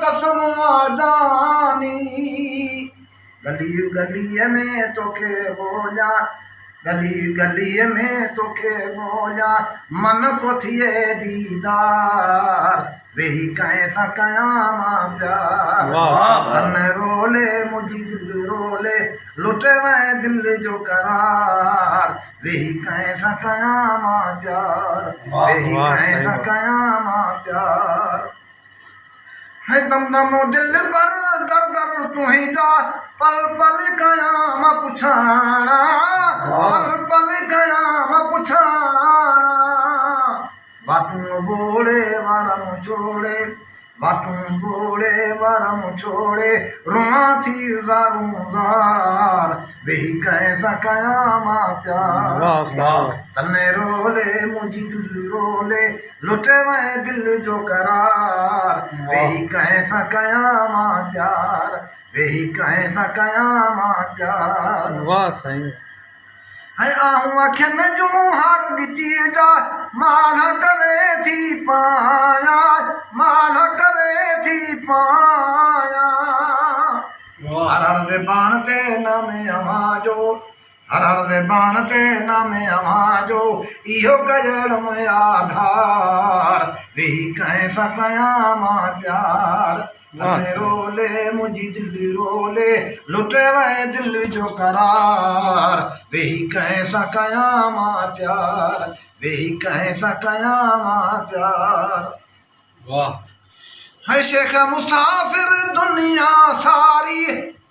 कसम जानी गली गली में तोखे बोला गली गली में तोखे बोला मन को थिए दीदार वेही कैसा कयामा प्यार तन रोले मुझी दिल रोले लुटे मैं दिल जो करार वेही कैसा कयामा प्यार वेही कैसा कयामा प्यार है दम दम दिल पर दर दर तू ही जा पल पल कयामा पुछाना पल पल कयामा पुछाना बातू बोले वारम छोड़े बातू बोले वारम छोड़े रुआ थी ज़ारू ज़ार वेही कैसा कयामा प्यार तन्ने रोले मुझी दिल रोले लुटे मैं दिल जो करार वेही कैसा कयामा प्यार वेही कैसा कयामा प्यार। वाह सही है आहूं अखियन जूं हर गिटी जा माला करे थी पाया माला करे थी पाया हर हर दे बाण ते नाम अवाजो हर हर दे बाण ते नाम अवाजो इहो गयल में आधार वेही कैसा कयामा प्यार तने रोले मुझी दिल रोले लुटे मैं दिल जो करार वेही कैसा कयामा प्यार वेही कैसा कयामा प्यार। वाह है शेख मुसाफिर दुनिया सारी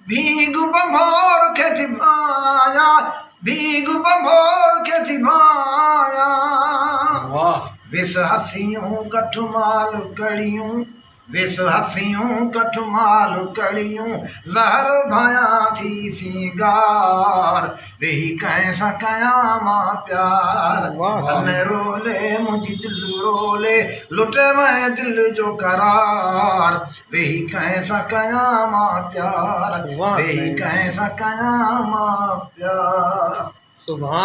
भीग बंभोर के थिभाया भीग बंभोर के थिभाया विस हसियों कठमाल कड़ियों विस हसियों कठमाल कड़ियों जहर भया थी सिंगार वेही कैसा कयामा प्यार तने रोले मुझी दिल रोले लुटे मैं दिल जो करार वेही कैसा कयामा प्यार वेही कैसा कयामा प्यार। सुभान